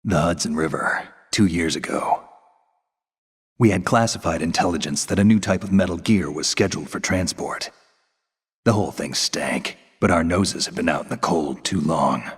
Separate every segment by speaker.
Speaker 1: The Hudson River, 2 years ago. We had classified intelligence that a new type of metal gear was scheduled for transport. The whole thing stank, but our noses had been out in the cold too long.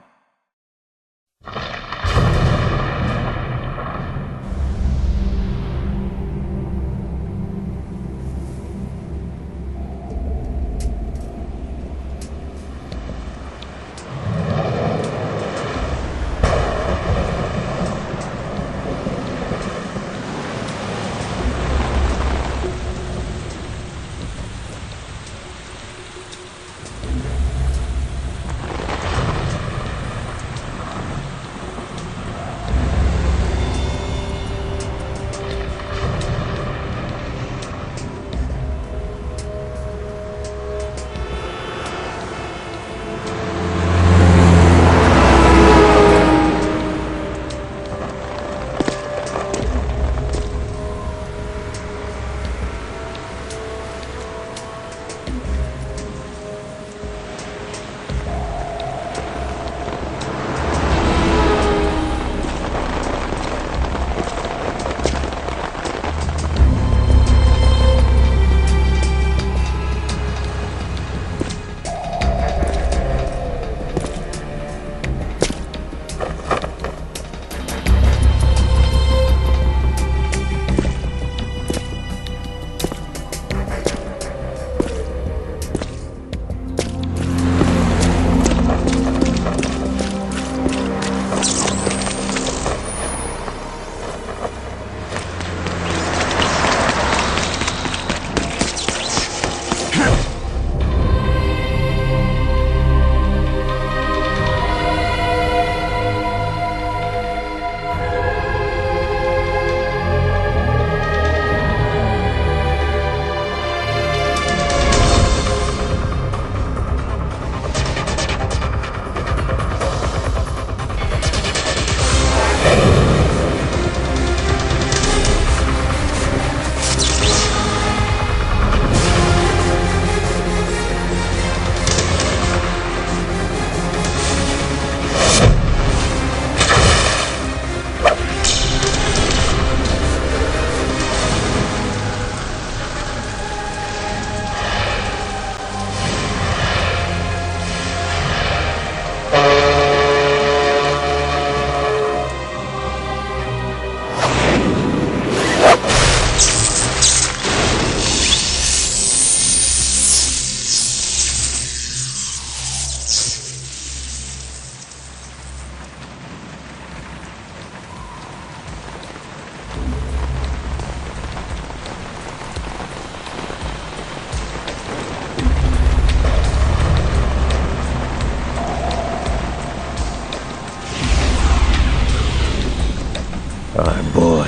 Speaker 2: Our boy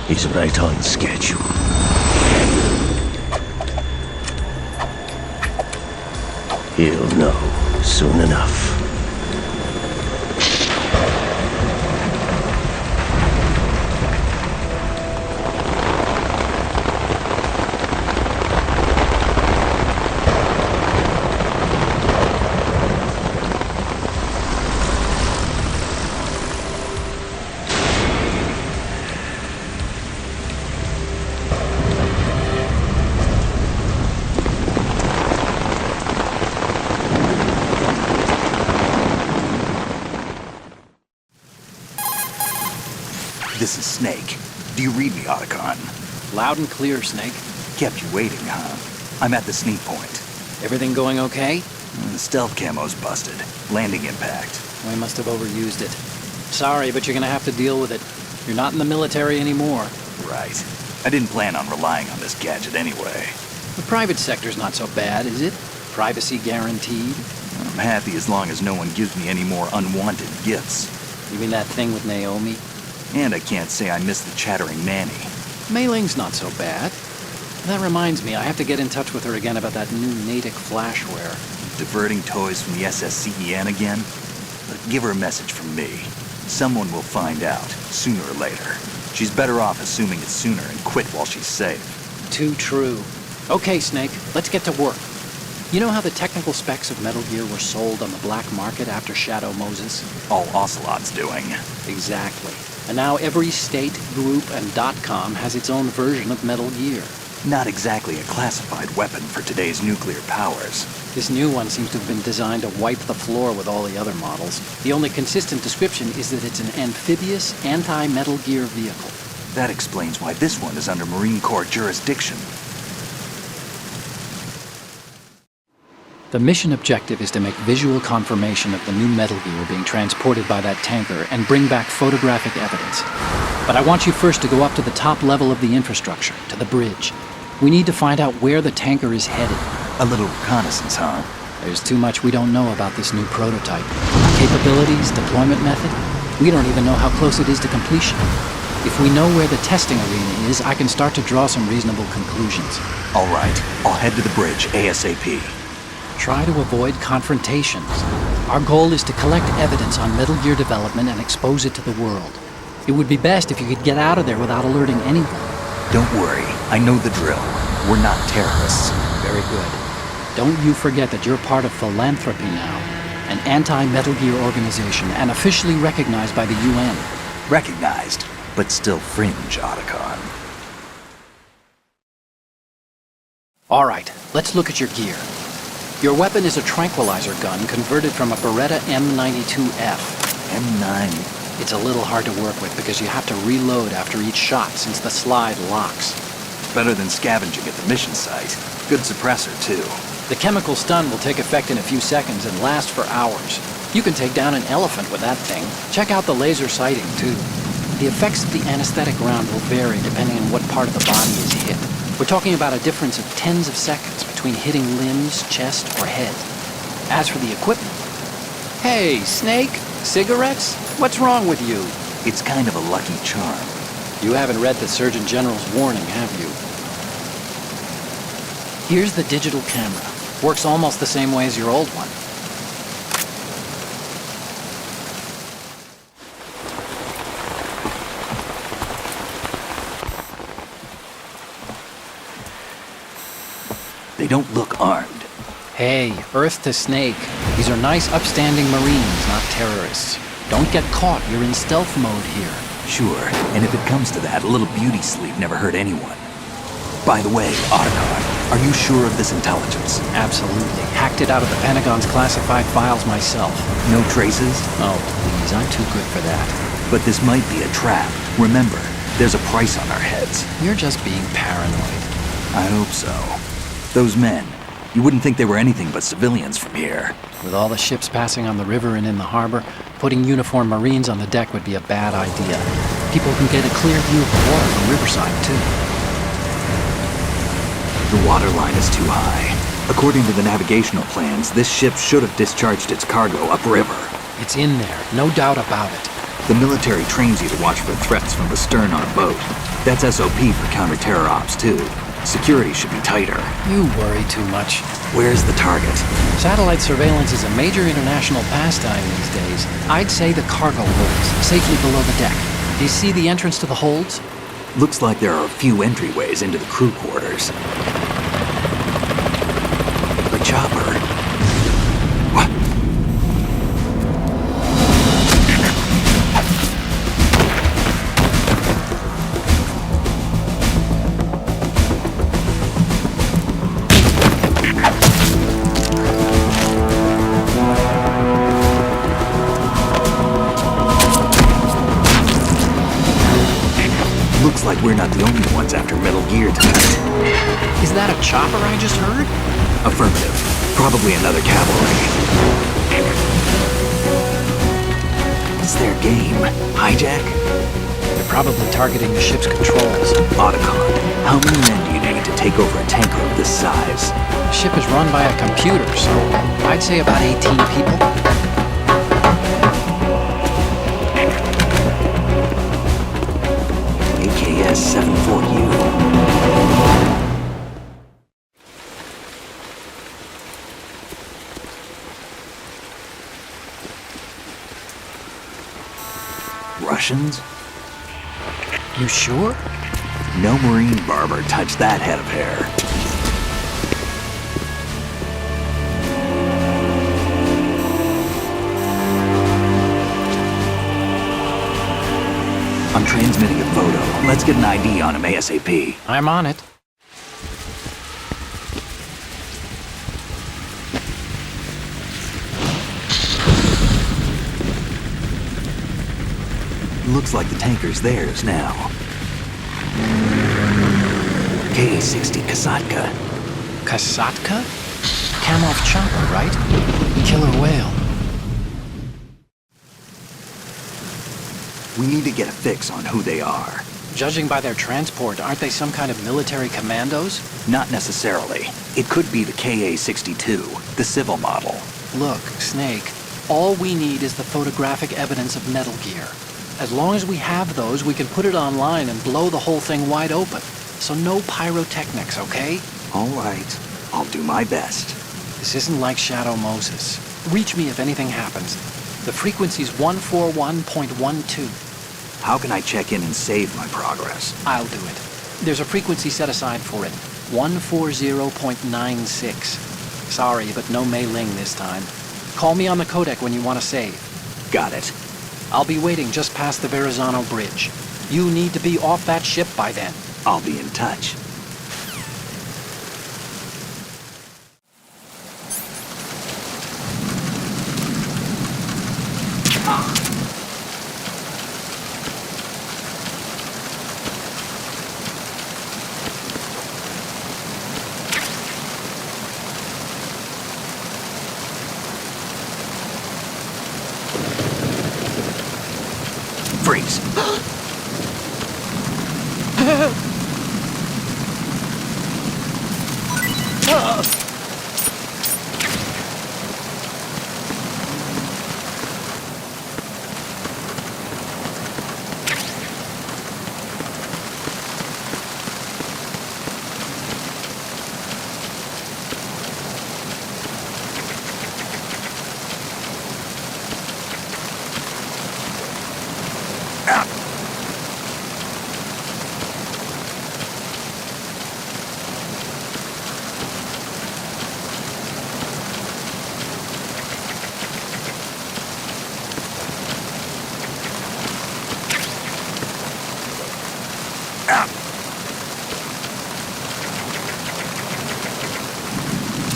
Speaker 2: is right on schedule. He'll know soon enough.
Speaker 1: This is Snake. Do you read me, Otacon?
Speaker 3: Loud and clear, Snake.
Speaker 1: Kept you waiting, huh? I'm at the sneak point.
Speaker 3: Everything going okay?
Speaker 1: The stealth camo's busted. Landing impact.
Speaker 3: We must have overused it. Sorry, but you're gonna have to deal with it. You're not in the military anymore.
Speaker 1: Right. I didn't plan on relying on this gadget anyway.
Speaker 3: The private sector's not so bad, is it? Privacy guaranteed?
Speaker 1: I'm happy as long as no one gives me any more unwanted gifts.
Speaker 3: You mean that thing with Naomi?
Speaker 1: And I can't say I miss the chattering nanny.
Speaker 3: Mei Ling's not so bad. That reminds me, I have to get in touch with her again about that new Natick flashware.
Speaker 1: Diverting toys from the SSCEN again? But give her a message from me. Someone will find out, sooner or later. She's better off assuming it's sooner and quit while she's safe.
Speaker 3: Too true. Okay, Snake, let's get to work. You know how the technical specs of Metal Gear were sold on the black market after Shadow Moses?
Speaker 1: All Ocelot's doing.
Speaker 3: Exactly. And now every state, group, and .com has its own version of Metal Gear.
Speaker 1: Not exactly a classified weapon for today's nuclear powers.
Speaker 3: This new one seems to have been designed to wipe the floor with all the other models. The only consistent description is that it's an amphibious, anti-Metal Gear vehicle.
Speaker 1: That explains why this one is under Marine Corps jurisdiction.
Speaker 3: The mission objective is to make visual confirmation of the new Metal Gear being transported by that tanker and bring back photographic evidence. But I want you first to go up to the top level of the infrastructure, to the bridge. We need to find out where the tanker is headed.
Speaker 1: A little reconnaissance, huh?
Speaker 3: There's too much we don't know about this new prototype. Capabilities, deployment method. We don't even know how close it is to completion. If we know where the testing arena is, I can start to draw some reasonable conclusions.
Speaker 1: All right, I'll head to the bridge ASAP.
Speaker 3: Try to avoid confrontations. Our goal is to collect evidence on Metal Gear development and expose it to the world. It would be best if you could get out of there without alerting anyone.
Speaker 1: Don't worry, I know the drill. We're not terrorists.
Speaker 3: Very good. Don't you forget that you're part of Philanthropy now, an anti-Metal Gear organization and officially recognized by the UN.
Speaker 1: Recognized, but still fringe, Otacon.
Speaker 3: All right, let's look at your gear. Your weapon is a tranquilizer gun converted from a Beretta M92F.
Speaker 1: M9.
Speaker 3: It's a little hard to work with because you have to reload after each shot since the slide locks.
Speaker 1: Better than scavenging at the mission site. Good suppressor, too.
Speaker 3: The chemical stun will take effect in a few seconds and last for hours. You can take down an elephant with that thing. Check out the laser sighting, too. The effects of the anesthetic round will vary depending on what part of the body is hit. We're talking about a difference of tens of seconds between hitting limbs, chest, or head. As for the equipment... Hey, Snake? Cigarettes? What's wrong with you?
Speaker 1: It's kind of a lucky charm.
Speaker 3: You haven't read the Surgeon General's warning, have you? Here's the digital camera. Works almost the same way as your old one.
Speaker 1: They don't look armed.
Speaker 3: Hey, Earth to Snake. These are nice, upstanding Marines, not terrorists. Don't get caught. You're in stealth mode here.
Speaker 1: Sure, and if it comes to that, a little beauty sleep never hurt anyone. By the way, Otacon, are you sure of this intelligence?
Speaker 3: Absolutely. Hacked it out of the Pentagon's classified files myself.
Speaker 1: No traces?
Speaker 3: Oh, please, I'm too good for that.
Speaker 1: But this might be a trap. Remember, there's a price on our heads.
Speaker 3: You're just being paranoid.
Speaker 1: I hope so. Those men, you wouldn't think they were anything but civilians from here.
Speaker 3: With all the ships passing on the river and in the harbor, putting uniformed Marines on the deck would be a bad idea. People can get a clear view of the water from Riverside, too.
Speaker 1: The water line is too high. According to the navigational plans, this ship should have discharged its cargo upriver.
Speaker 3: It's in there, no doubt about it.
Speaker 1: The military trains you to watch for threats from the stern on a boat. That's SOP for counter-terror ops, too. Security should be tighter.
Speaker 3: You worry too much.
Speaker 1: Where's the target?
Speaker 3: Satellite surveillance is a major international pastime these days. I'd say the cargo holds, safely below the deck. Do you see the entrance to the holds?
Speaker 1: Looks like there are a few entryways into the crew quarters. The chopper. What? Looks like we're not the only ones after Metal Gear tonight.
Speaker 3: Is that a chopper I just heard?
Speaker 1: Affirmative. Probably another cavalry. What's their game? Hijack?
Speaker 3: They're probably targeting the ship's controls.
Speaker 1: Otacon, how many men do you need to take over a tanker of this size?
Speaker 3: The ship is run by a computer, so I'd say about 18 people.
Speaker 1: AKS 74U. Russians?
Speaker 3: You sure?
Speaker 1: No Marine barber touched that head of hair. transmitting a photo. Let's get an ID on him ASAP.
Speaker 3: I'm on it.
Speaker 1: Looks like the tanker's theirs now. KA-60 Kasatka.
Speaker 3: Kasatka? Kamov chopper, right? Killer whale.
Speaker 1: We need to get a fix on who they are.
Speaker 3: Judging by their transport, aren't they some kind of military commandos?
Speaker 1: Not necessarily. It could be the KA-62, the civil model.
Speaker 3: Look, Snake, all we need is the photographic evidence of Metal Gear. As long as we have those, we can put it online and blow the whole thing wide open. So no pyrotechnics, okay?
Speaker 1: All right. I'll do my best.
Speaker 3: This isn't like Shadow Moses. Reach me if anything happens. The frequency's 141.12.
Speaker 1: How can I check in and save my progress?
Speaker 3: I'll do it. There's a frequency set aside for it. 140.96. Sorry, but no Mei Ling this time. Call me on the codec when you want to save.
Speaker 1: Got it.
Speaker 3: I'll be waiting just past the Verrazano Bridge. You need to be off that ship by then.
Speaker 1: I'll be in touch. Freeze.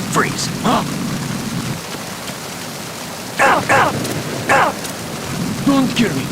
Speaker 1: Freeze.
Speaker 3: Don't kill me.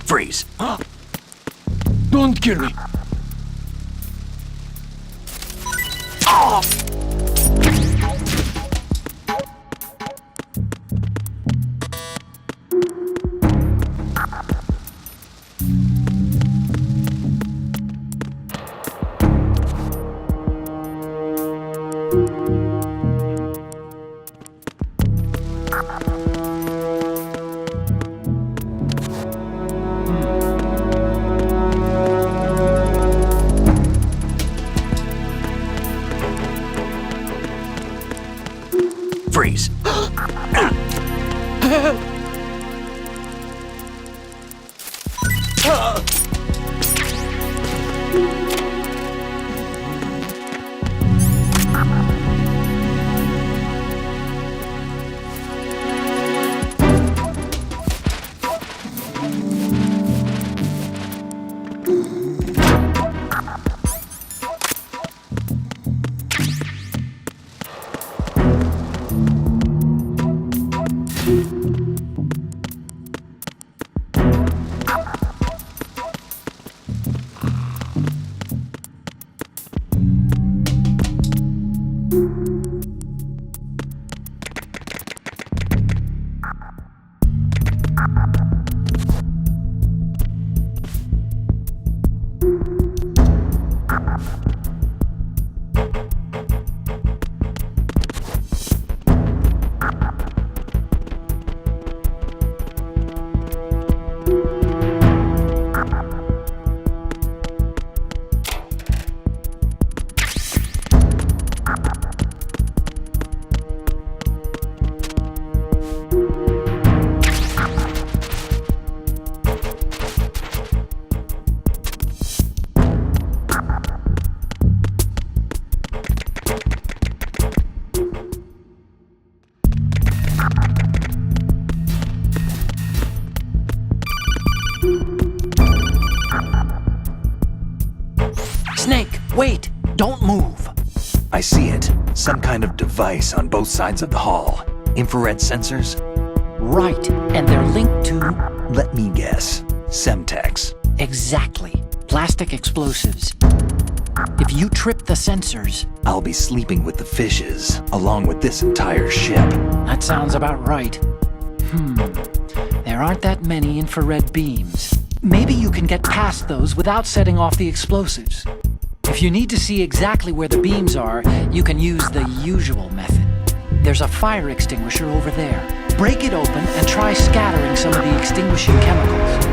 Speaker 1: Freeze.
Speaker 3: Don't kill me.
Speaker 1: Freeze.
Speaker 3: Wait! Don't move!
Speaker 1: I see it. Some kind of device on both sides of the hall. Infrared sensors?
Speaker 3: Right, and they're linked to...
Speaker 1: Let me guess. Semtex.
Speaker 3: Exactly. Plastic explosives. If you trip the sensors...
Speaker 1: I'll be sleeping with the fishes, along with this entire ship.
Speaker 3: That sounds about right. There aren't that many infrared beams. Maybe you can get past those without setting off the explosives. If you need to see exactly where the beams are, you can use the usual method. There's a fire extinguisher over there. Break it open and try scattering some of the extinguishing chemicals.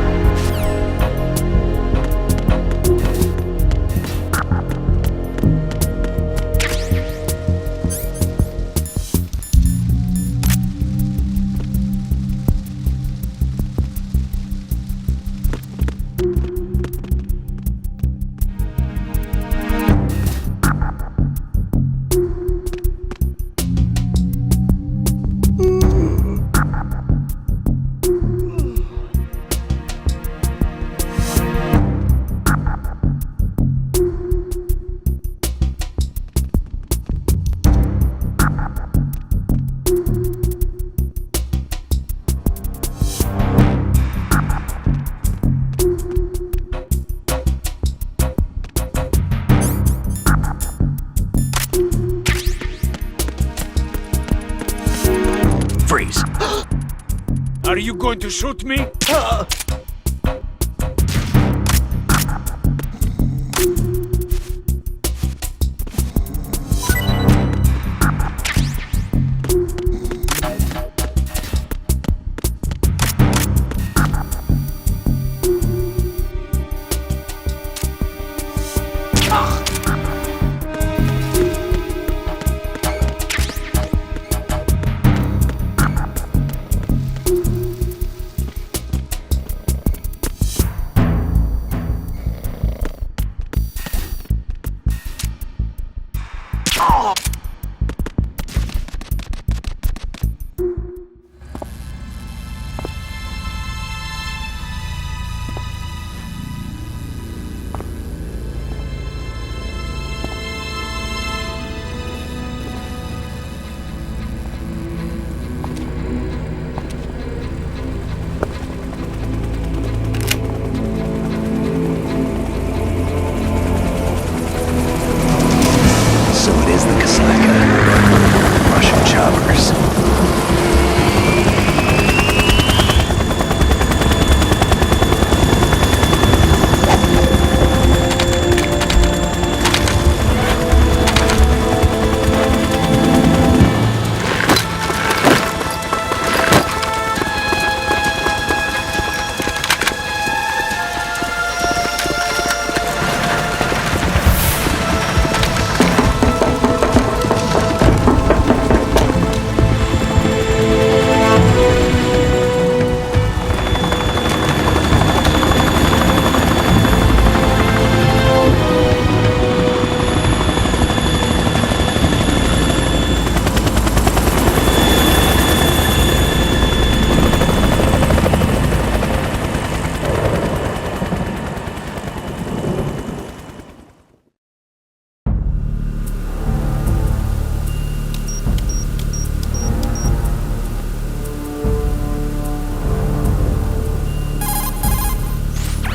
Speaker 1: Freeze!
Speaker 4: Are you going to shoot me?
Speaker 1: Russian choppers.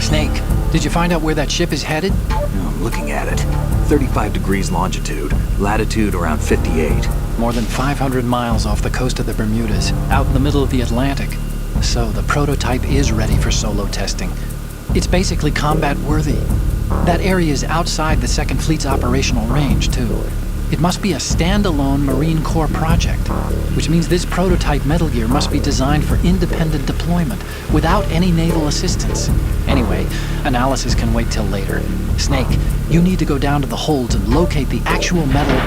Speaker 3: Snake, did you find out where that ship is headed?
Speaker 1: I'm looking at it. 35 degrees longitude, latitude around 58.
Speaker 3: More than 500 miles off the coast of the Bermudas, out in the middle of the Atlantic. So the prototype is ready for solo testing. It's basically combat-worthy. That area is outside the Second Fleet's operational range, too. It must be a standalone Marine Corps project, which means this prototype Metal Gear must be designed for independent deployment, without any naval assistance. Anyway, analysis can wait till later. Snake, you need to go down to the holds and locate the actual metal...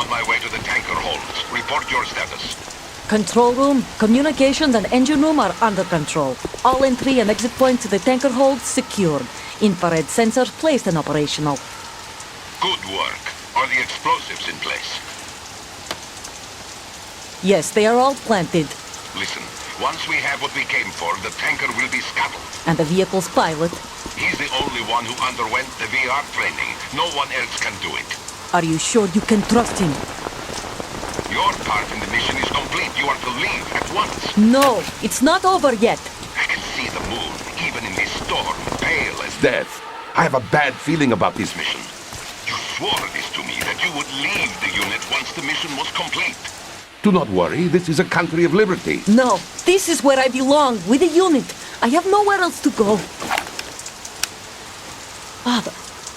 Speaker 5: on my way to the tanker holds. Report your status.
Speaker 6: Control room, communications and engine room are under control. All entry and exit points to the tanker hold secured. Infrared sensors placed and operational.
Speaker 5: Good work. Are the explosives in place?
Speaker 6: Yes, they are all planted.
Speaker 5: Listen, once we have what we came for, the tanker will be scuttled.
Speaker 6: And the vehicle's pilot.
Speaker 5: He's the only one who underwent the VR training. No one else can do it.
Speaker 6: Are you sure you can trust him?
Speaker 5: Your part in the mission is complete. You are to leave at once.
Speaker 6: No, it's not over yet.
Speaker 5: I can see the moon, even in this storm, pale as death. I have a bad feeling about this mission. You swore this to me, that you would leave the unit once the mission was complete. Do not worry, this is a country of liberty.
Speaker 6: No, this is where I belong, with the unit. I have nowhere else to go. Father,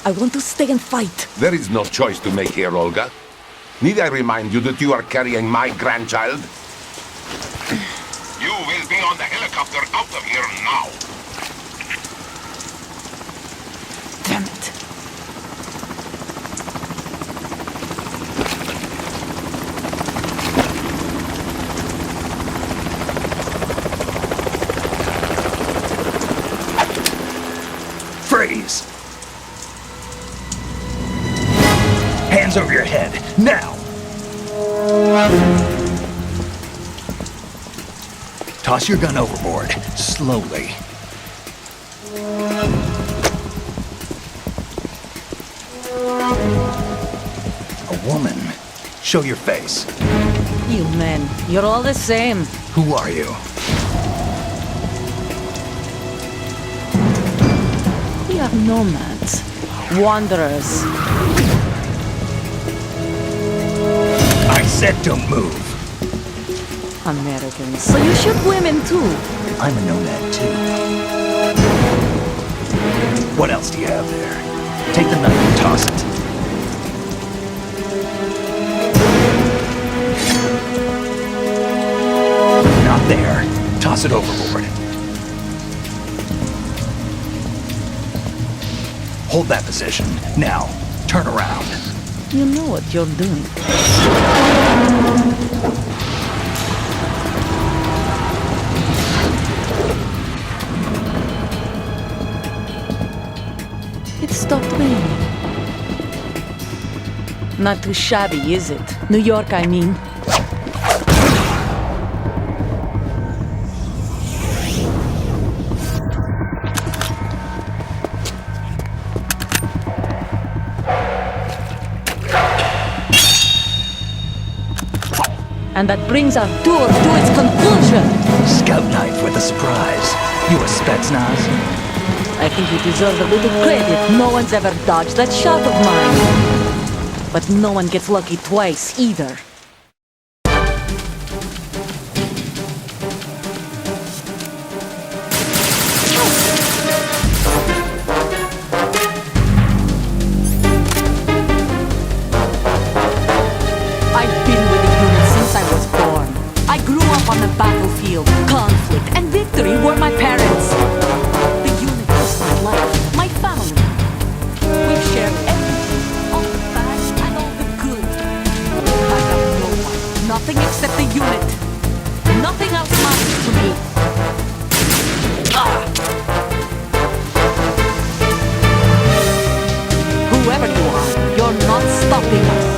Speaker 6: I want to stay and fight.
Speaker 5: There is no choice to make here, Olga. Need I remind you that you are carrying my grandchild? You will be on the helicopter out of here now.
Speaker 6: Damn it.
Speaker 1: Freeze! Hands over your head, now! Toss your gun overboard, slowly. A woman. Show your face.
Speaker 6: You men, you're all the same.
Speaker 1: Who are you?
Speaker 6: We are nomads. Wanderers.
Speaker 1: I said don't move.
Speaker 6: Americans. So you shoot women too.
Speaker 1: I'm a nomad too. What else do you have there? Take the knife and toss it. Not there. Toss it overboard. Hold that position. Now, turn around.
Speaker 6: You know what you're doing. It stopped raining. Not too shabby, is it? New York, I mean. And that brings our tour to its conclusion.
Speaker 1: Scout knife with a surprise. You a Spetsnaz?
Speaker 6: I think you deserve a little credit. No one's ever dodged that shot of mine. But no one gets lucky twice, either. I've been with the unit since I was born. I grew up on the battlefield. Conflict and victory were my parents. The unit is my life, my family. We've shared everything, all the bad and all the good. I have no one, nothing except the unit. Nothing else matters to me. Ah! Whoever you are, you're not stopping us.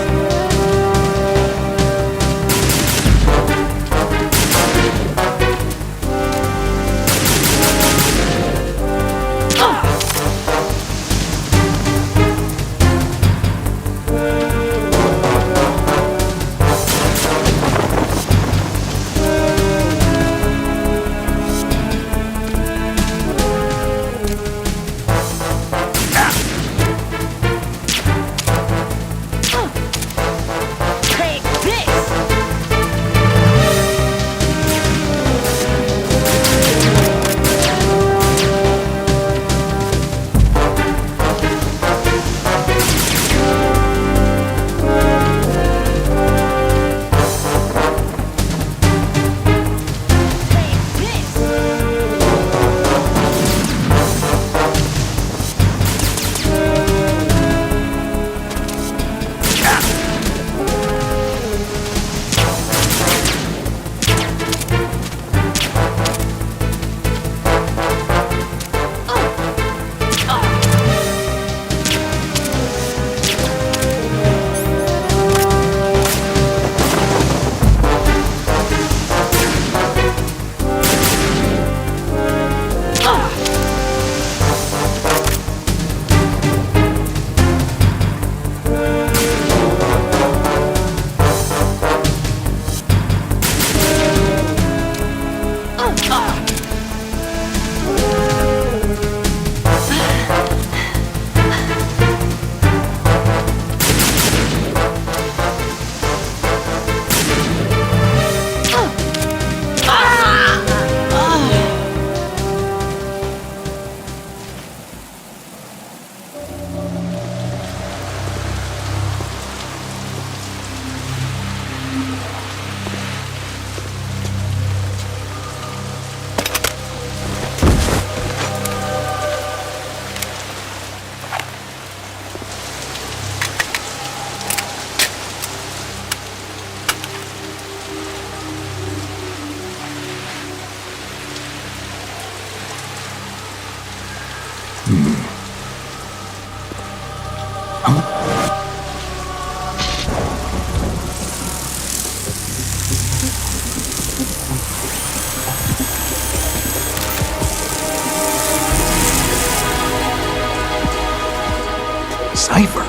Speaker 1: cipher.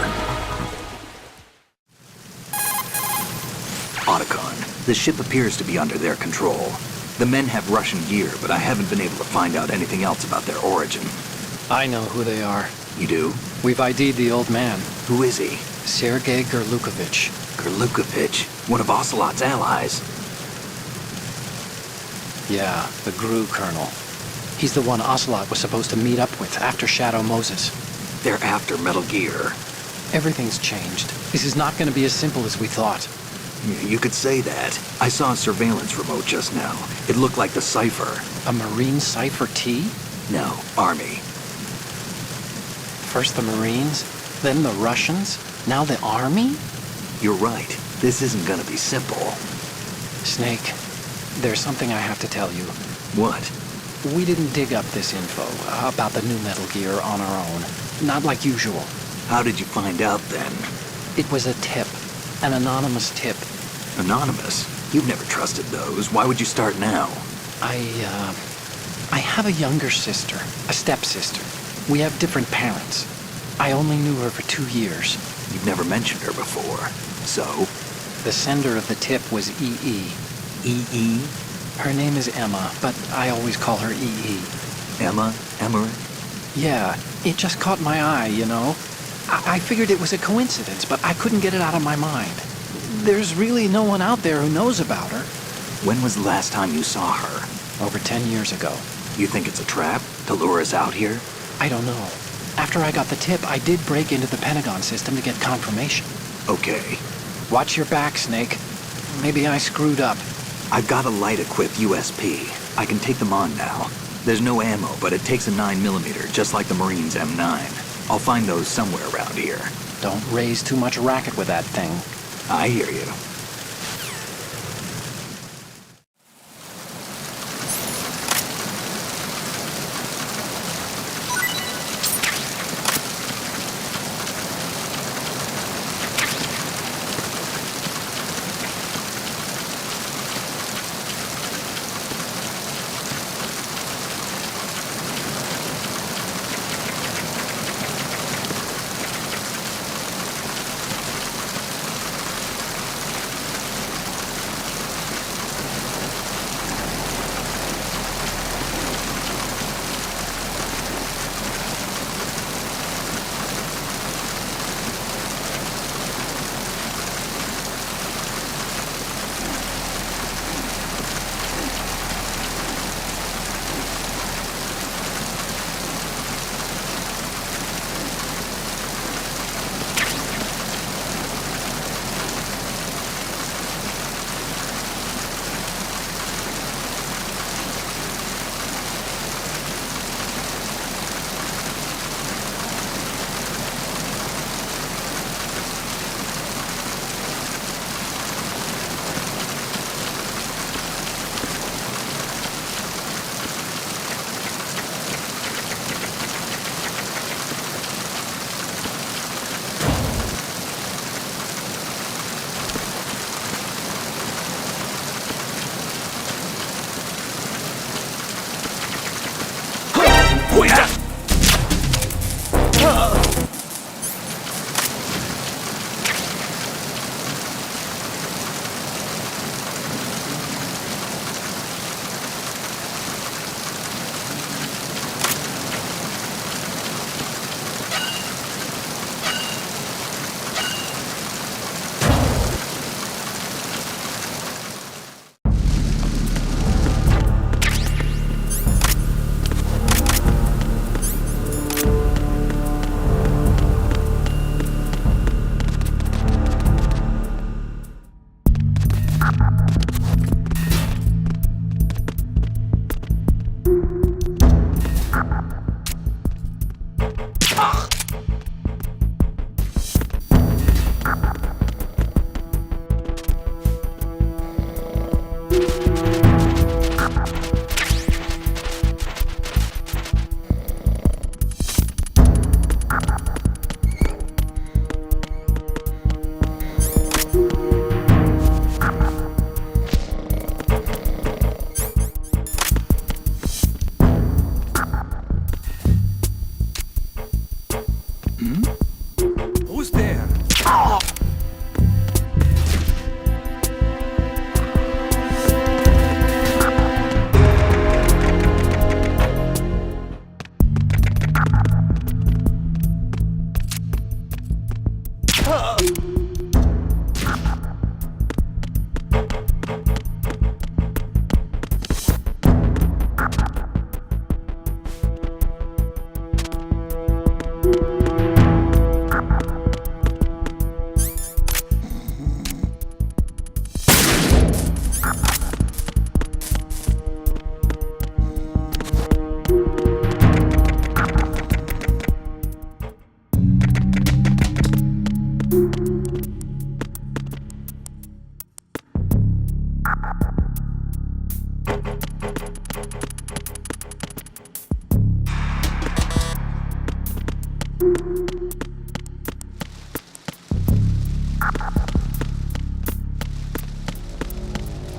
Speaker 1: Otacon, the ship appears to be under their control. The men have Russian gear, but I haven't been able to find out anything else about their origin.
Speaker 3: I know who they are.
Speaker 1: You do?
Speaker 3: We've ID'd the old man,
Speaker 1: Who is he?
Speaker 3: Sergei Gerlukovich.
Speaker 1: Gerlukovich, one of Ocelot's allies.
Speaker 3: Yeah, the GRU colonel. He's the one Ocelot was supposed to meet up with after Shadow Moses.
Speaker 1: They're after Metal Gear.
Speaker 3: Everything's changed. This is not going to be as simple as we thought.
Speaker 1: You could say that. I saw a surveillance remote just now. It looked like the cipher.
Speaker 3: A Marine Cipher T?
Speaker 1: No, Army.
Speaker 3: First the Marines, then the Russians, now the Army?
Speaker 1: You're right. This isn't gonna be simple.
Speaker 3: Snake, there's something I have to tell you.
Speaker 1: What?
Speaker 3: We didn't dig up this info about the new Metal Gear on our own. Not like usual.
Speaker 1: How did you find out then?
Speaker 3: It was a tip. An anonymous tip.
Speaker 1: Anonymous? You've never trusted those. Why would you start now?
Speaker 3: I have a younger sister, a stepsister. We have different parents. I only knew her for 2 years.
Speaker 1: You've never mentioned her before. So?
Speaker 3: The sender of the tip was EE.
Speaker 1: EE?
Speaker 3: Her name is Emma, but I always call her EE.
Speaker 1: Emma? Emmerich?
Speaker 3: Yeah, it just caught my eye, you know? I figured it was a coincidence, but I couldn't get it out of my mind. There's really no one out there who knows about her.
Speaker 1: When was the last time you saw her?
Speaker 3: Over 10 years ago.
Speaker 1: You think it's a trap? To lure us out here?
Speaker 3: I don't know. After I got the tip, I did break into the Pentagon system to get confirmation.
Speaker 1: Okay.
Speaker 3: Watch your back, Snake. Maybe I screwed up.
Speaker 1: I've got a light-equipped USP. I can take them on now. There's no ammo, but it takes a 9mm, just like the Marines' M9. I'll find those somewhere around here.
Speaker 3: Don't raise too much racket with that thing.
Speaker 1: I hear you.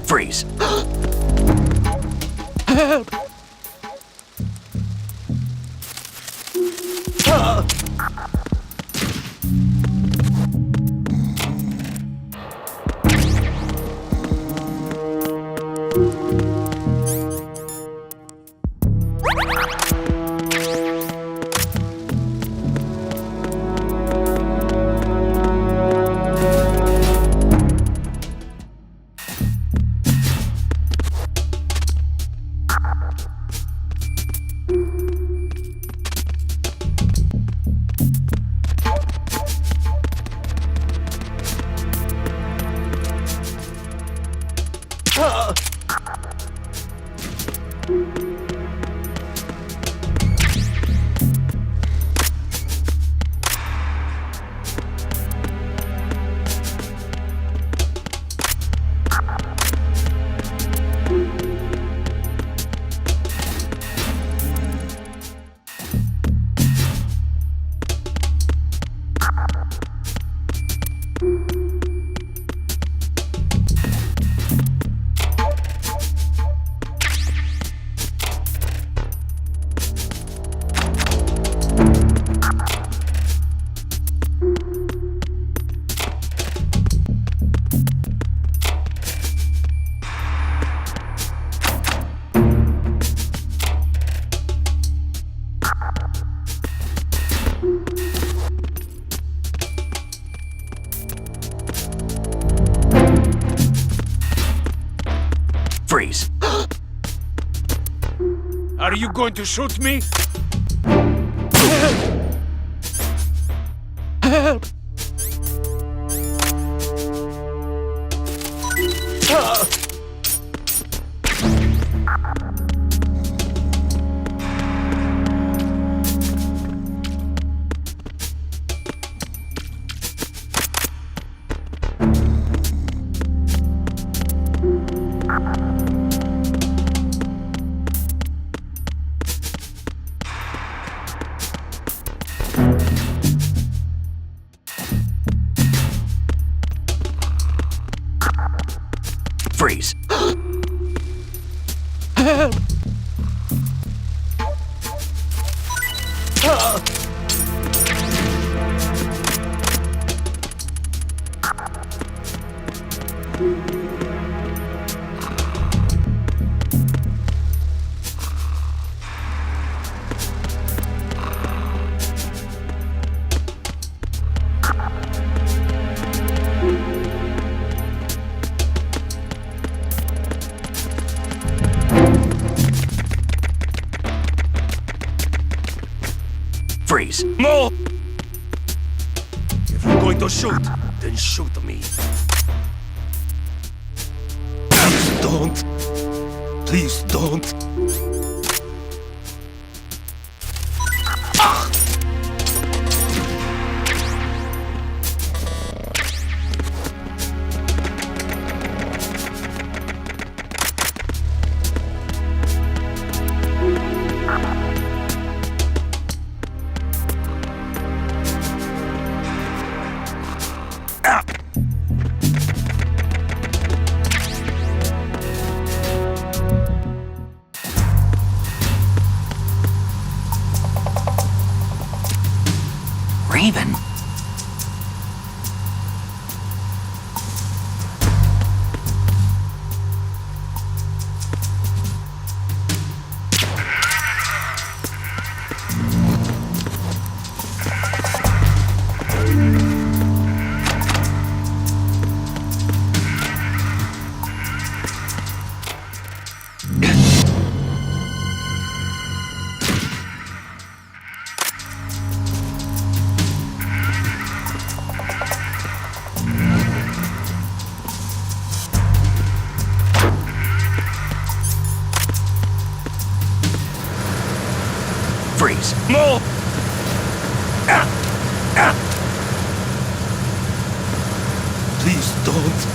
Speaker 2: Freeze. Freeze.
Speaker 4: Are you going to shoot me?
Speaker 2: Freeze. Freeze.
Speaker 4: No!
Speaker 2: If you're going to shoot, then shoot me. Don't. Please don't.
Speaker 1: Raven.
Speaker 2: Freeze.
Speaker 4: No!
Speaker 2: Please don't.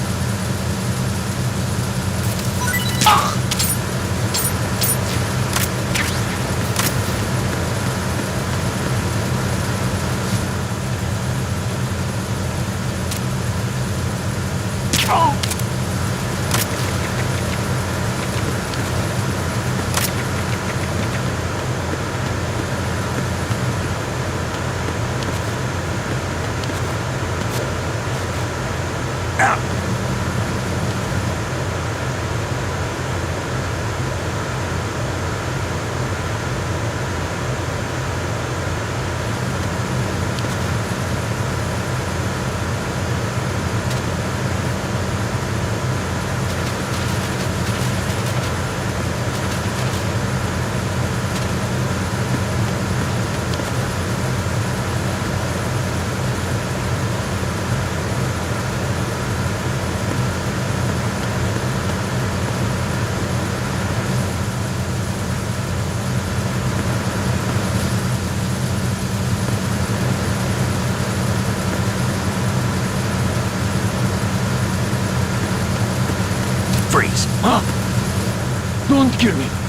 Speaker 2: kill me!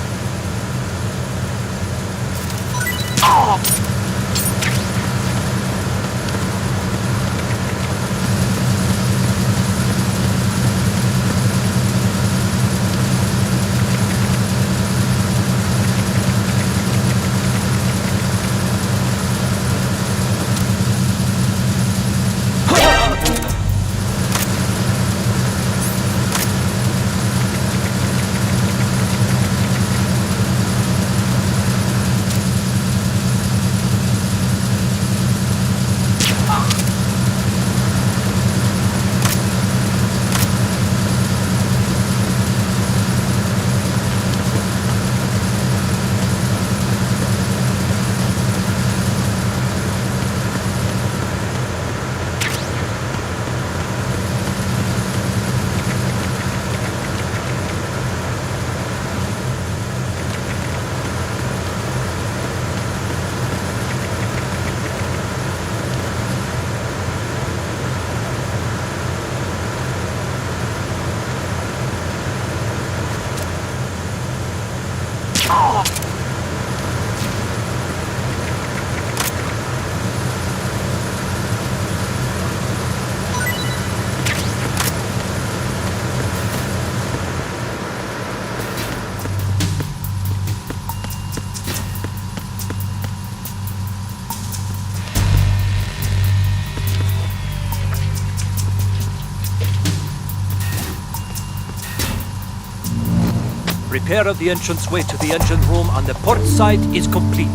Speaker 7: Repair of the entranceway to the engine room on the port side is complete.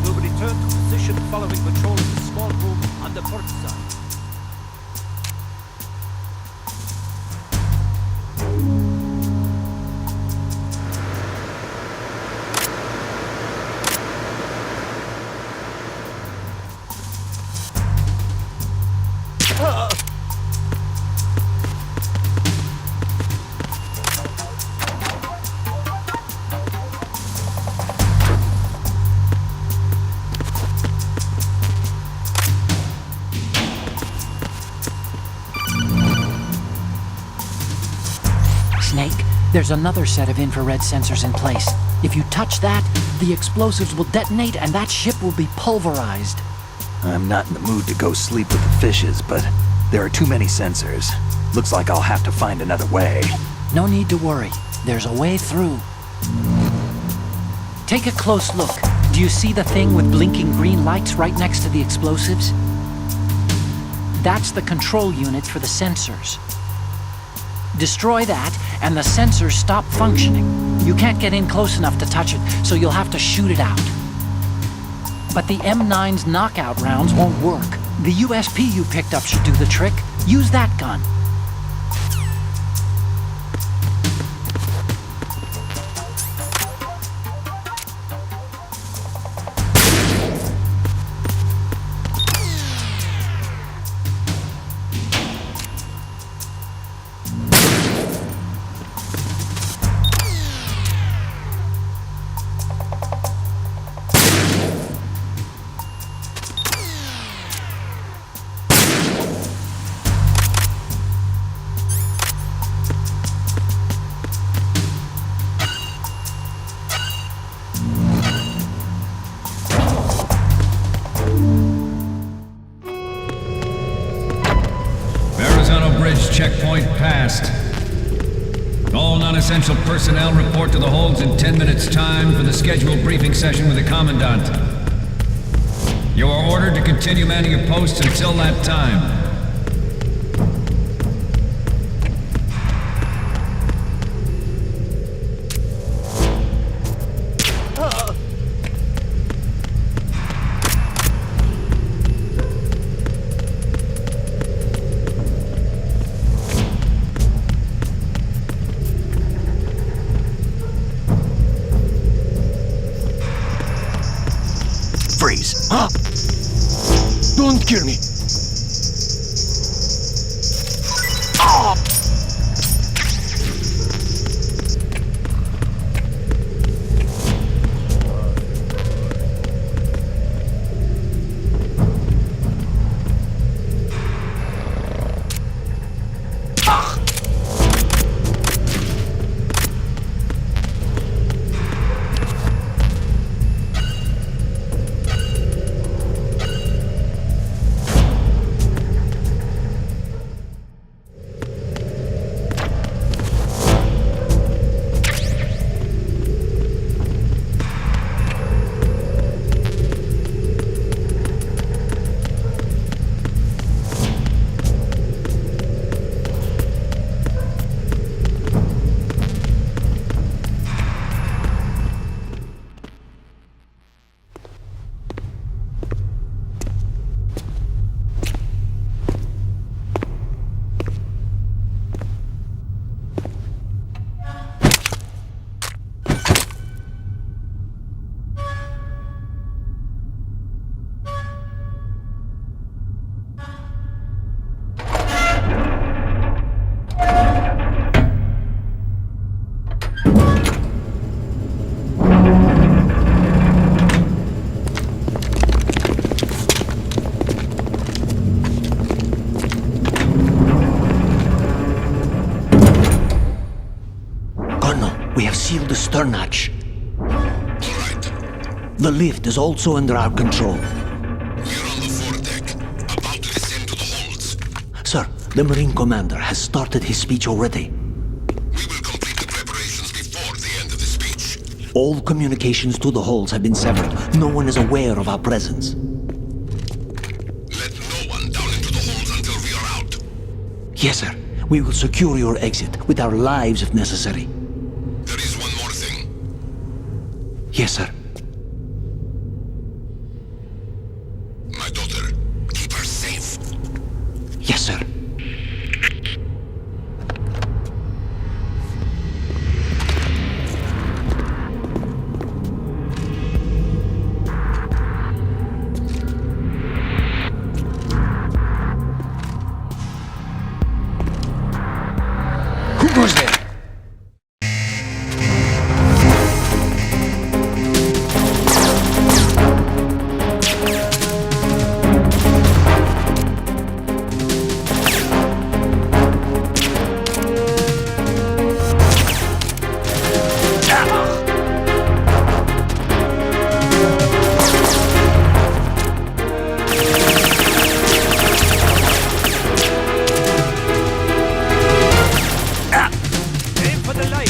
Speaker 7: We'll return to position following patrol of the small room on the port side.
Speaker 3: Snake, there's another set of infrared sensors in place. If you touch that, the explosives will detonate and that ship will be pulverized.
Speaker 1: I'm not in the mood to go sleep with the fishes, but there are too many sensors. Looks like I'll have to find another way.
Speaker 3: No need to worry. There's a way through. Take a close look. Do you see the thing with blinking green lights right next to the explosives? That's the control unit for the sensors. Destroy that, and the sensors stop functioning. You can't get in close enough to touch it, so you'll have to shoot it out. But the M9's knockout rounds won't work. The USP you picked up should do the trick. Use that gun.
Speaker 8: Checkpoint passed. All non-essential personnel report to the holds in 10 minutes' time for the scheduled briefing session with the Commandant. You are ordered to continue manning your posts until that time.
Speaker 1: Freeze!
Speaker 2: Huh? Don't kill me!
Speaker 9: seal the stern hatch.
Speaker 5: All right.
Speaker 9: The lift is also under our control.
Speaker 5: We're on the foredeck, about to descend to the holds.
Speaker 9: Sir, the Marine Commander has started his speech already.
Speaker 5: We will complete the preparations before the end of the speech.
Speaker 9: All communications to the holds have been severed. No one is aware of our presence.
Speaker 5: Let no one down into the holds until we are out.
Speaker 9: Yes, sir. We will secure your exit with our lives if necessary.
Speaker 5: There is one more thing.
Speaker 9: Yes, sir.
Speaker 5: My daughter, keep her safe.
Speaker 9: Yes, sir.
Speaker 2: Who goes there?
Speaker 7: Aim for the light.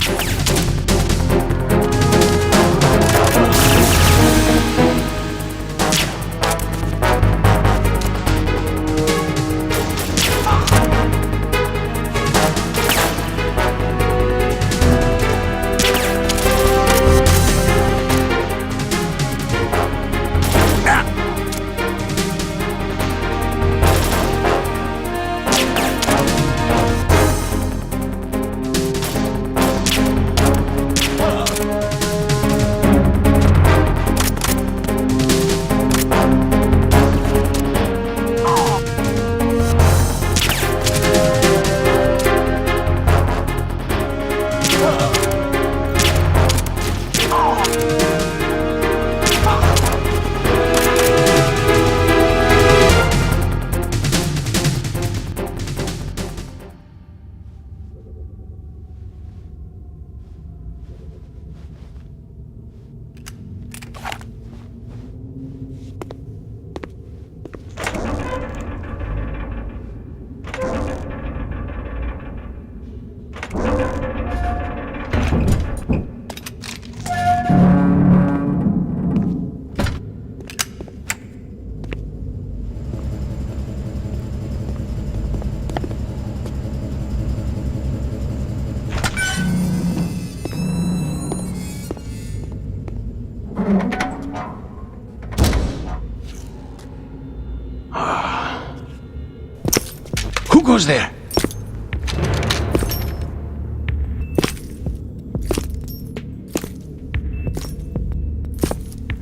Speaker 2: Who goes there?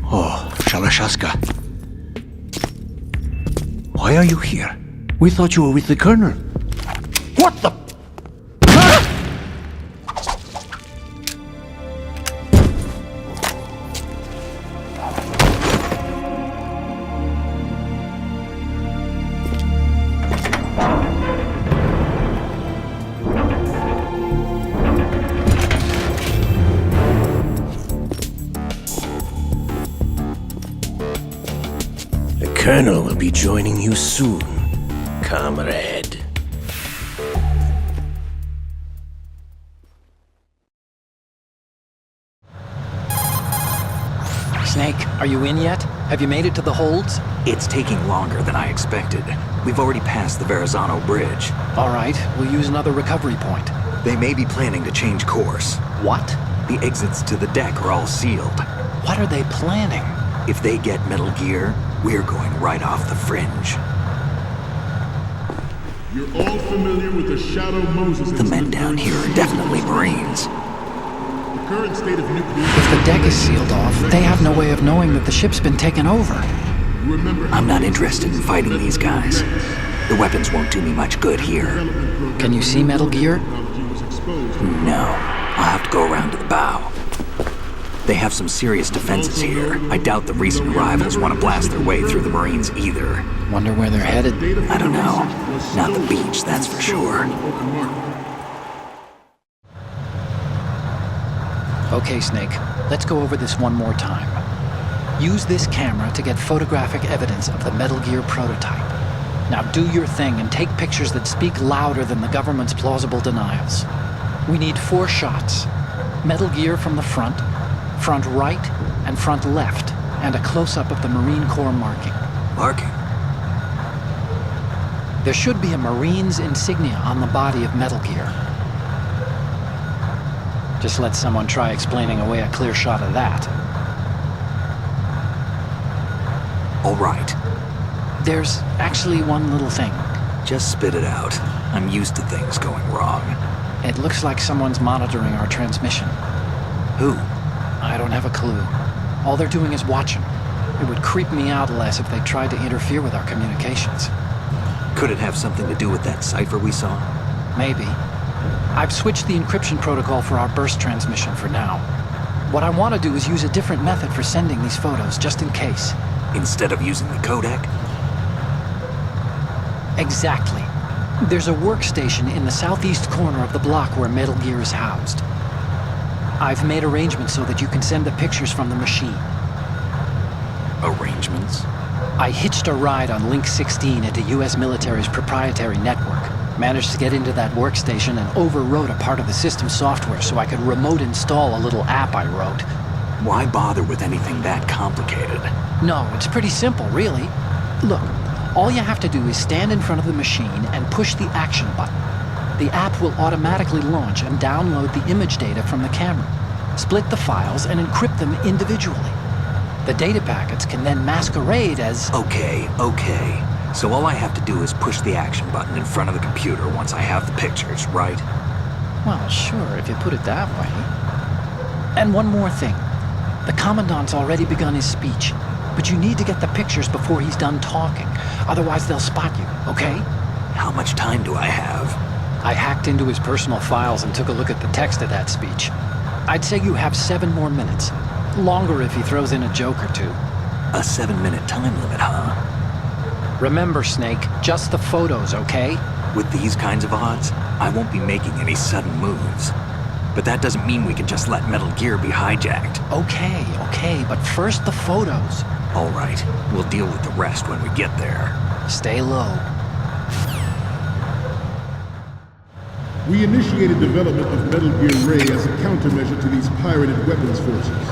Speaker 9: Oh, Shalashaska. Why are you here? We thought you were with the Colonel.
Speaker 2: What the?
Speaker 10: The Colonel will be joining you soon, comrade.
Speaker 3: Snake, are you in yet? Have you made it to the holds?
Speaker 1: It's taking longer than I expected. We've already passed the Verrazano Bridge.
Speaker 3: All right, we'll use another recovery point.
Speaker 1: They may be planning to change course.
Speaker 3: What?
Speaker 1: The exits to the deck are all sealed.
Speaker 3: What are they planning?
Speaker 1: If they get Metal Gear, we're going right off the fringe.
Speaker 11: You're all familiar with the Shadow Moses
Speaker 1: The men
Speaker 11: incident.
Speaker 1: down here are definitely Marines.
Speaker 11: The current state of nuclear...
Speaker 3: If the deck is sealed off, they have no way of knowing that the ship's been taken over.
Speaker 11: Remember,
Speaker 1: I'm not interested in fighting these guys. The weapons won't do me much good here.
Speaker 3: Can you see Metal Gear?
Speaker 1: No. I'll have to go around to the bow. They have some serious defenses here. I doubt the recent arrivals want to blast their way through the Marines either.
Speaker 3: Wonder where they're headed.
Speaker 1: I don't know. Not the beach, that's for sure.
Speaker 3: Okay, Snake, let's go over this one more time. Use this camera to get photographic evidence of the Metal Gear prototype. Now do your thing and take pictures that speak louder than the government's plausible denials. We need 4 shots. Metal Gear from the front right, and front left, and a close-up of the Marine Corps marking.
Speaker 1: Marking?
Speaker 3: There should be a Marine's insignia on the body of Metal Gear. Just let someone try explaining away a clear shot of that.
Speaker 1: All right.
Speaker 3: There's actually one little thing.
Speaker 1: Just spit it out. I'm used to things going wrong.
Speaker 3: It looks like someone's monitoring our transmission.
Speaker 1: Who?
Speaker 3: I don't have a clue. All they're doing is watching. It would creep me out less if they tried to interfere with our communications.
Speaker 1: Could it have something to do with that cipher we saw?
Speaker 3: Maybe. I've switched the encryption protocol for our burst transmission for now. What I want to do is use a different method for sending these photos, just in case.
Speaker 1: Instead of using the codec?
Speaker 3: Exactly. There's a workstation in the southeast corner of the block where Metal Gear is housed. I've made arrangements so that you can send the pictures from the machine.
Speaker 1: Arrangements?
Speaker 3: I hitched a ride on Link 16 into US military's proprietary network. Managed to get into that workstation and overwrote a part of the system software so I could remote install a little app I wrote.
Speaker 1: Why bother with anything that complicated?
Speaker 3: No, it's pretty simple, really. Look, all you have to do is stand in front of the machine and push the action button. The app will automatically launch and download the image data from the camera, split the files, and encrypt them individually. The data packets can then masquerade as...
Speaker 1: Okay. So all I have to do is push the action button in front of the computer once I have the pictures, right?
Speaker 3: Well, sure, if you put it that way. And one more thing. The Commandant's already begun his speech, but you need to get the pictures before he's done talking. Otherwise, they'll spot you, okay?
Speaker 1: How much time do I have?
Speaker 3: I hacked into his personal files and took a look at the text of that speech. I'd say you have 7 more minutes. Longer if he throws in a joke or two.
Speaker 1: A 7-minute time limit, huh?
Speaker 3: Remember, Snake, just the photos, okay?
Speaker 1: With these kinds of odds, I won't be making any sudden moves. But that doesn't mean we can just let Metal Gear be hijacked.
Speaker 3: Okay, but first the photos.
Speaker 1: All right, we'll deal with the rest when we get there.
Speaker 3: Stay low.
Speaker 11: We initiated development of Metal Gear Ray as a countermeasure to these pirated weapons forces.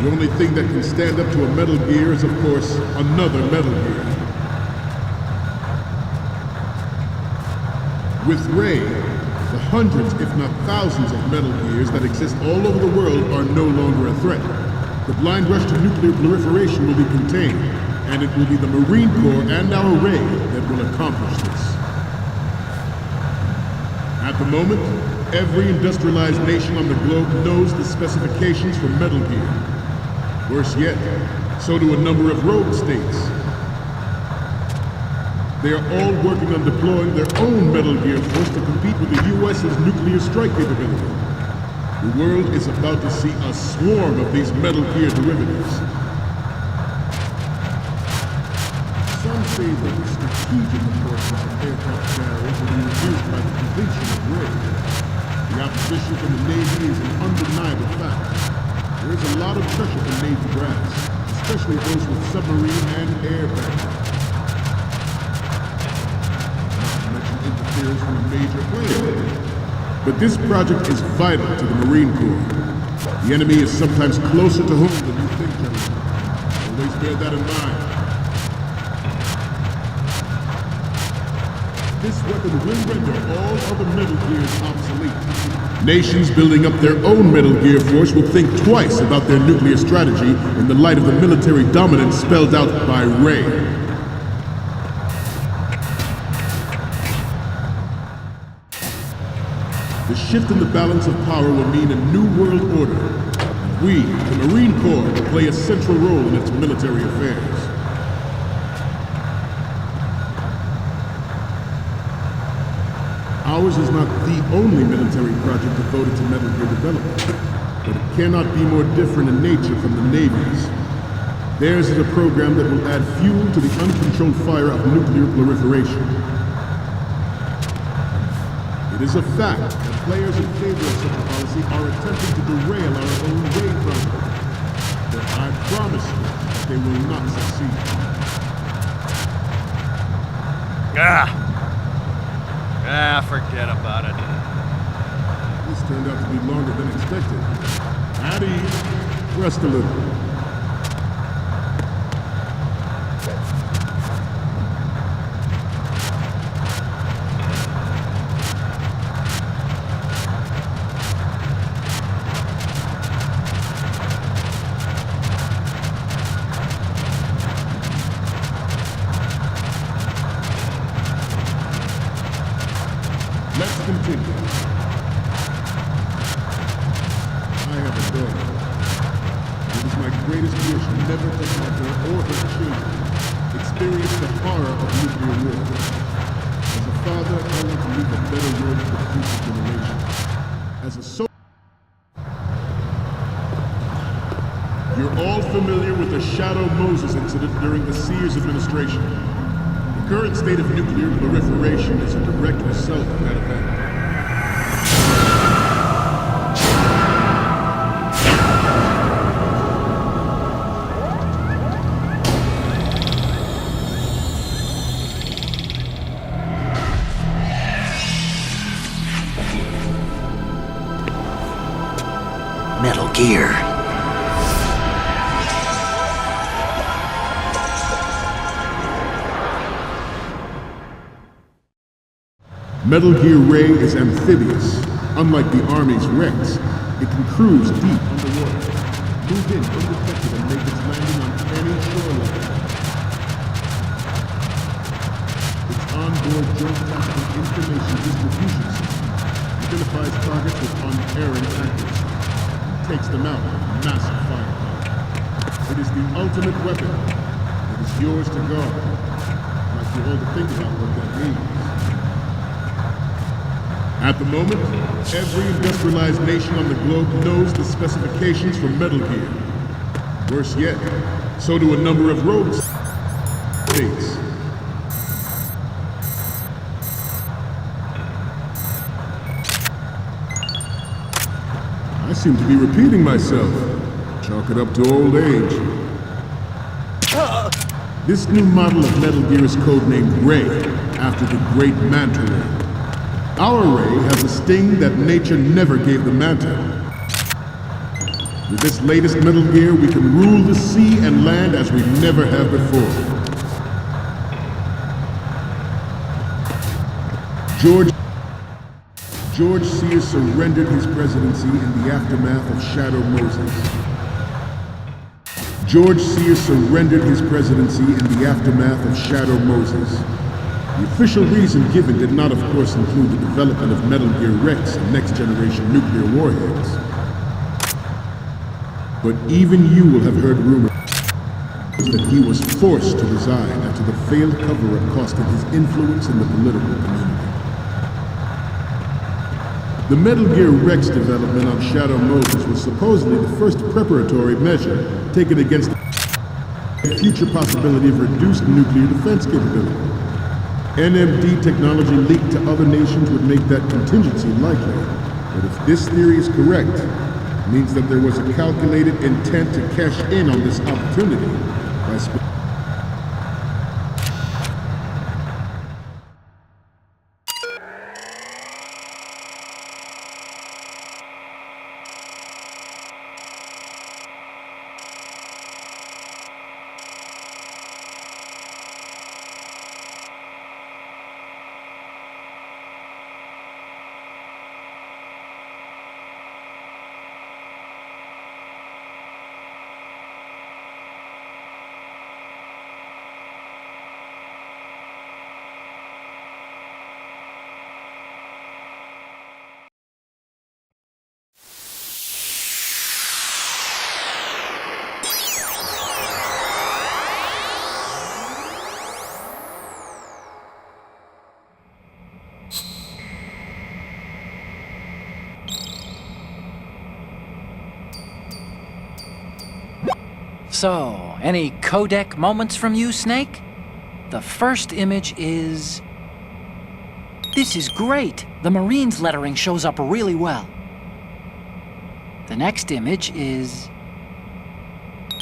Speaker 11: The only thing that can stand up to a Metal Gear is, of course, another Metal Gear. With Ray, the hundreds, if not thousands of Metal Gears that exist all over the world are no longer a threat. The blind rush to nuclear proliferation will be contained, and it will be the Marine Corps and our Ray that will accomplish this. At the moment, every industrialized nation on the globe knows the specifications for Metal Gear. Worse yet, so do a number of rogue states. They are all working on deploying their own Metal Gear force to compete with the U.S.'s nuclear strike capability. The world is about to see a swarm of these Metal Gear derivatives. Some say that the strategic importance of aircraft carriers will be reduced by the completion of Ray. The opposition from the Navy is an undeniable fact. There is a lot of pressure from Navy brass, especially those with submarine and air backgrounds. Interference from a major player. But this project is vital to the Marine Corps. The enemy is sometimes closer to home than you think, gentlemen. Always bear that in mind. This weapon will render all other Metal Gears obsolete. Nations building up their own Metal Gear force will think twice about their nuclear strategy in the light of the military dominance spelled out by Ray. The shift in the balance of power will mean a new world order. And we, the Marine Corps, will play a central role in its military affairs. Ours is not the only military project devoted to Metal Gear development, but it cannot be more different in nature from the Navy's. Theirs is a program that will add fuel to the uncontrolled fire of nuclear proliferation. It is a fact that Players in favor of such a policy are attempting to derail our own wave project. But I promise you that they will not succeed.
Speaker 12: Forget about it.
Speaker 11: This turned out to be longer than expected. At ease. Rest a little. Let's continue. I have a daughter. It is my greatest wish never to have her or her children experience the horror of nuclear war. As a father, I want to leave a better world for future generations. As a soldier, you're all familiar with the Shadow Moses incident during the Sears administration. The current state of nuclear proliferation is a direct result of that event.
Speaker 1: Metal Gear.
Speaker 11: Metal Gear Ray is amphibious. Unlike the Army's Rex, it can cruise deep underwater, move in undetected and make its landing on any shoreline. Its onboard joint tactical information distribution system identifies targets with unerring accuracy and takes them out with massive firepower. It is the ultimate weapon. It is yours to guard. Like you all to think about what that means. At the moment, every industrialized nation on the globe knows the specifications for Metal Gear. Worse yet, so do a number of rogue states. I seem to be repeating myself. Chalk it up to old age. This new model of Metal Gear is codenamed Ray, after the great Manta Ray. Our Ray has a sting that nature never gave the Manta. With this latest Metal Gear, we can rule the sea and land as we never have before. George Sears surrendered his presidency in the aftermath of Shadow Moses. George Sears surrendered his presidency in the aftermath of Shadow Moses. The official reason given did not, of course, include the development of Metal Gear Rex and next-generation nuclear warheads. But even you will have heard rumors that he was forced to resign after the failed cover-up costed his influence in the political community. The Metal Gear Rex development on Shadow Moses was supposedly the first preparatory measure taken against the future possibility of reduced nuclear defense capability. NMD technology leaked to other nations would make that contingency likely. But if this theory is correct, it means that there was a calculated intent to cash in on this opportunity by
Speaker 3: So, any codec moments from you, Snake? The first image is... This is great. The Marines lettering shows up really well. The next image is...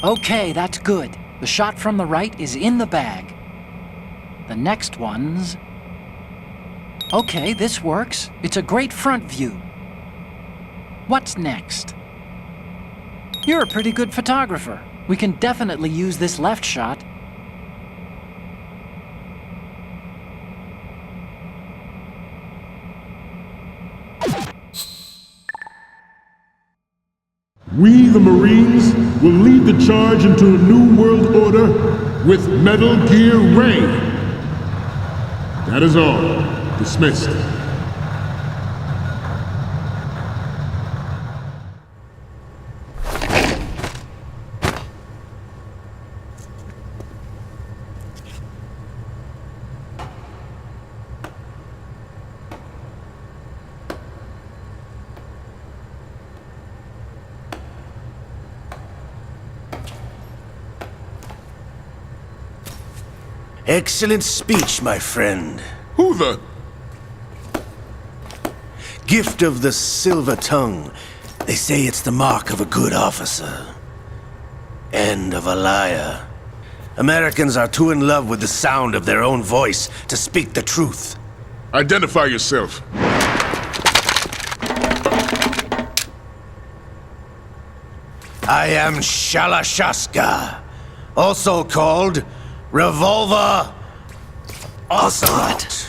Speaker 3: Okay, that's good. The shot from the right is in the bag. The next one's... Okay, this works. It's a great front view. What's next? You're a pretty good photographer. We can definitely use this left shot.
Speaker 11: We, the Marines, will lead the charge into a new world order with Metal Gear Ray. That is all. Dismissed.
Speaker 10: Excellent speech, my friend.
Speaker 11: Who the...
Speaker 10: Gift of the silver tongue. They say it's the mark of a good officer. And of a liar. Americans are too in love with the sound of their own voice to speak the truth.
Speaker 11: Identify yourself.
Speaker 10: I am Shalashaska, also called Revolver Ocelot.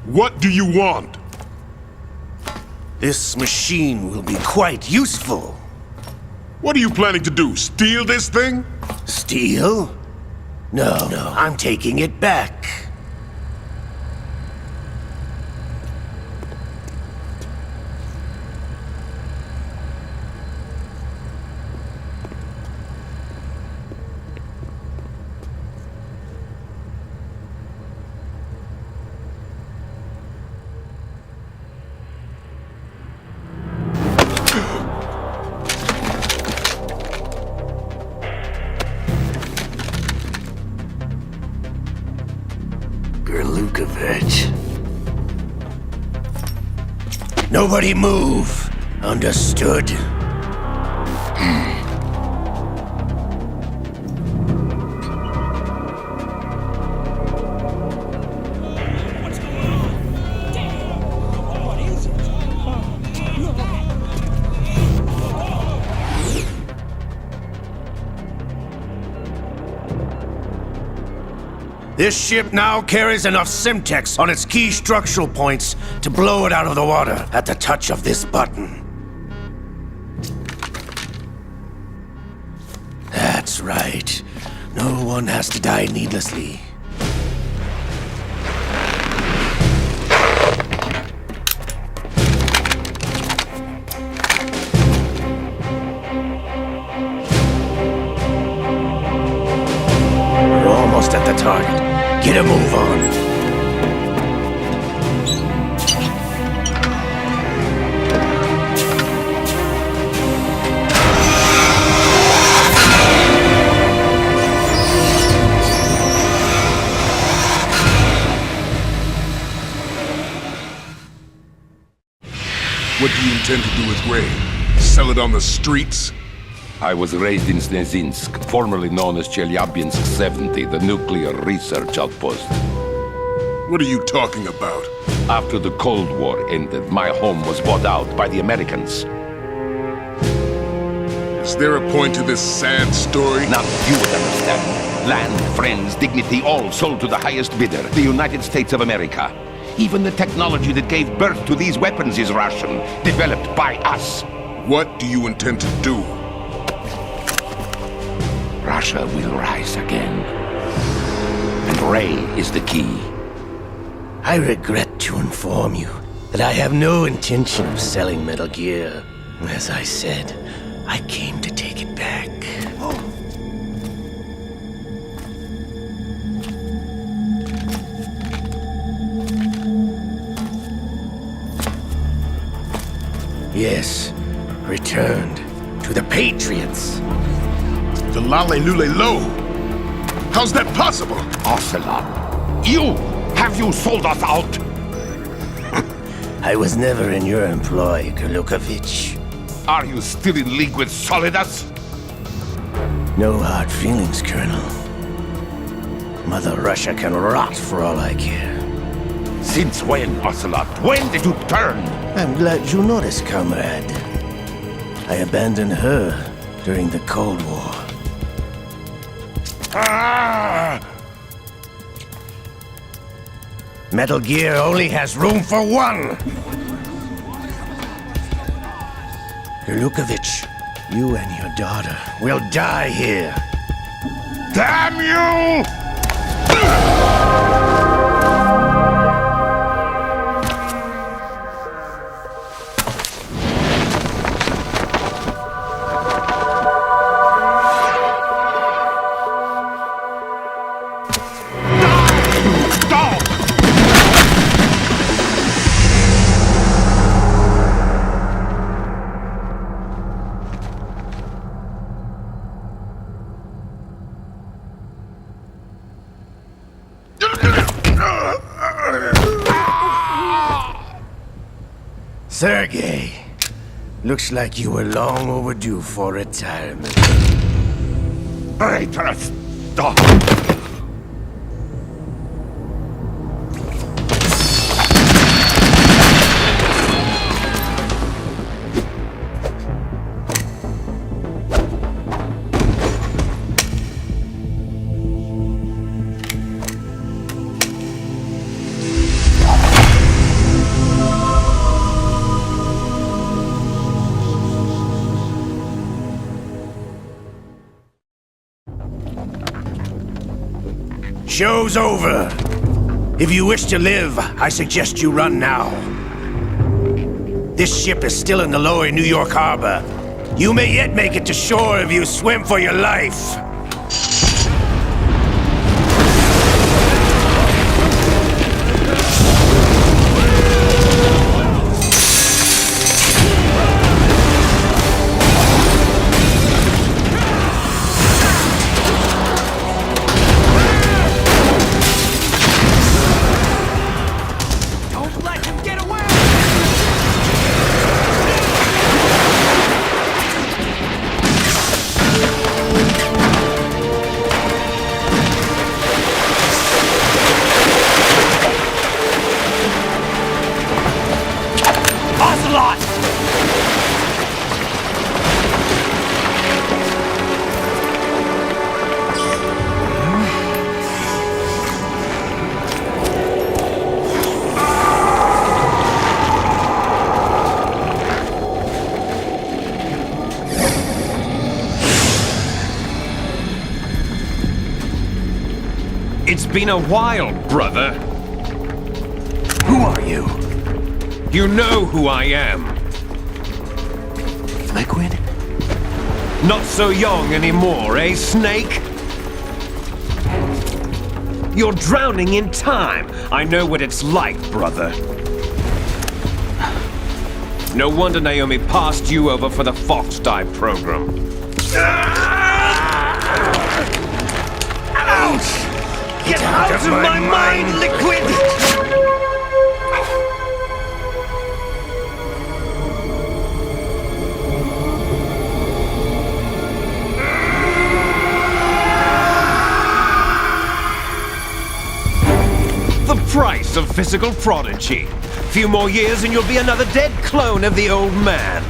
Speaker 11: What do you want?
Speaker 10: This machine will be quite useful.
Speaker 11: What are you planning to do? Steal this thing?
Speaker 10: Steal? No, I'm taking it back. Nobody move. Understood? This ship now carries enough Simtex on its key structural points to blow it out of the water at the touch of this button. That's right. No one has to die needlessly. We're almost at the target. Get a move on.
Speaker 11: What do you intend to do with Ray? Sell it on the streets?
Speaker 5: I was raised in Snezinsk, formerly known as Chelyabinsk 70, the nuclear research outpost.
Speaker 11: What are you talking about?
Speaker 5: After the Cold War ended, my home was bought out by the Americans.
Speaker 11: Is there a point to this sad story?
Speaker 5: None you would understand. Land, friends, dignity, all sold to the highest bidder, the United States of America. Even the technology that gave birth to these weapons is Russian, developed by us.
Speaker 11: What do you intend to do?
Speaker 5: Russia will rise again. And Ray is the key.
Speaker 10: I regret to inform you that I have no intention of selling Metal Gear. As I said, I came to take it back. Yes, returned to the Patriots.
Speaker 2: The Lale Lule Lo. How's that possible?
Speaker 5: Ocelot, have you sold us out?
Speaker 10: I was never in your employ, Golukovich.
Speaker 5: Are you still in league with Solidus?
Speaker 10: No hard feelings, Colonel. Mother Russia can rot for all I care.
Speaker 5: Since when, Ocelot? When did you turn?
Speaker 10: I'm glad you noticed, comrade. I abandoned her during the Cold War.
Speaker 5: Ah!
Speaker 10: Metal Gear only has room for one! Golukovich, you and your daughter will die here.
Speaker 5: Damn you!
Speaker 10: Sergei, looks like you were long overdue for retirement.
Speaker 5: Traitorous dog!
Speaker 10: Show's over. If you wish to live, I suggest you run now. This ship is still in the lower New York harbor. You may yet make it to shore if you swim for your life.
Speaker 12: It's been a while, brother.
Speaker 1: Who are you?
Speaker 12: You know who I am.
Speaker 1: Liquid?
Speaker 12: Not so young anymore, eh, Snake? You're drowning in time. I know what it's like, brother. No wonder Naomi passed you over for the Fox Die program.
Speaker 10: Ouch!
Speaker 12: Get out of my mind, Liquid! The price of physical prodigy. Few more years and you'll be another dead clone of the old man.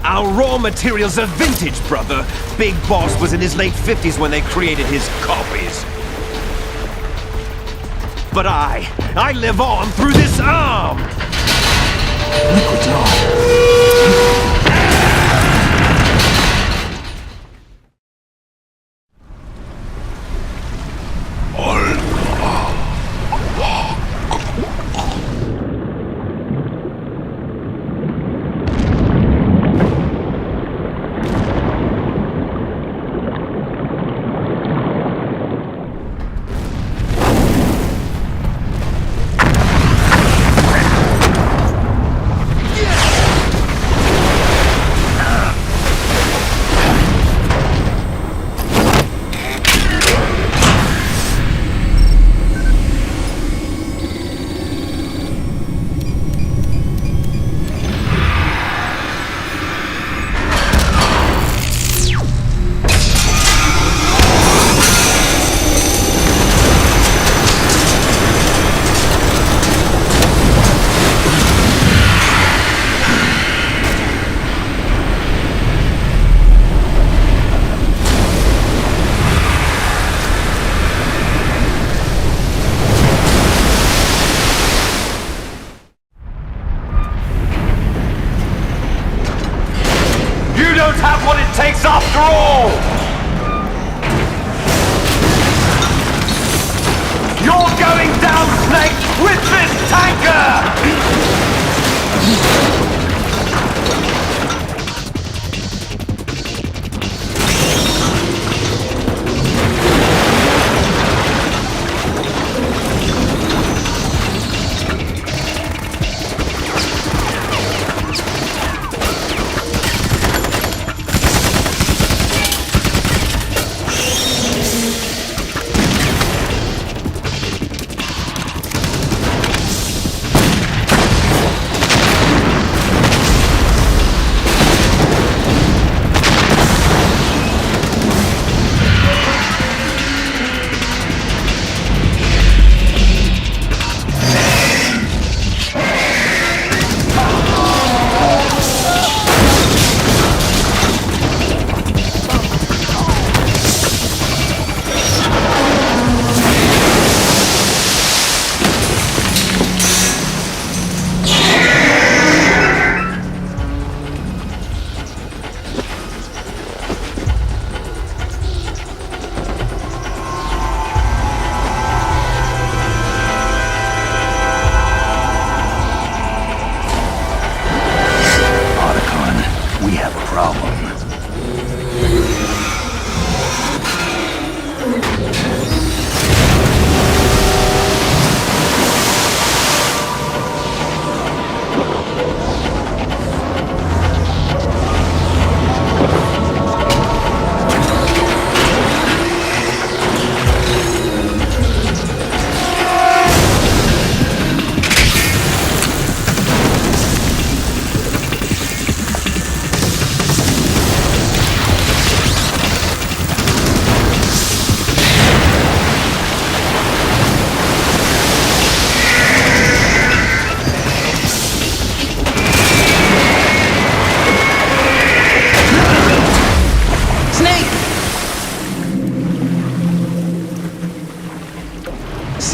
Speaker 12: Our raw materials are vintage, brother. Big Boss was in his late 50s when they created his copies. But I live on through this arm!
Speaker 1: Liquid's on.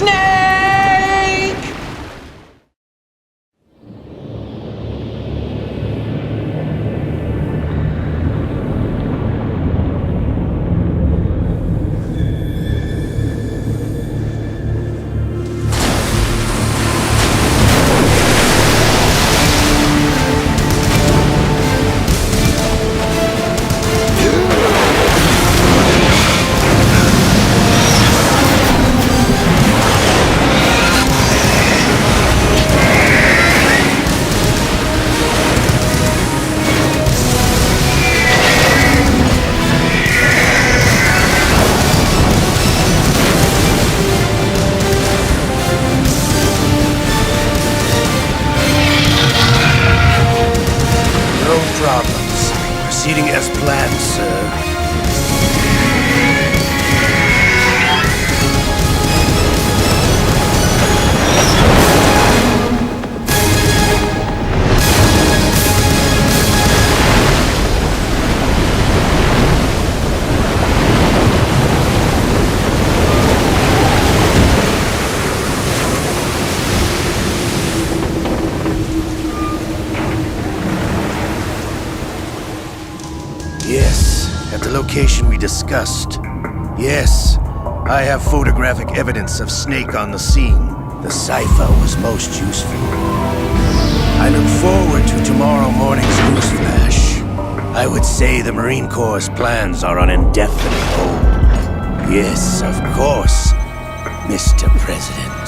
Speaker 13: Snake!
Speaker 10: Proceeding as planned, sir. Yes, at the location we discussed. Yes, I have photographic evidence of Snake on the scene. The cipher was most useful. I look forward to tomorrow morning's newsflash. I would say the Marine Corps' plans are on indefinite hold. Yes, of course, Mr. President.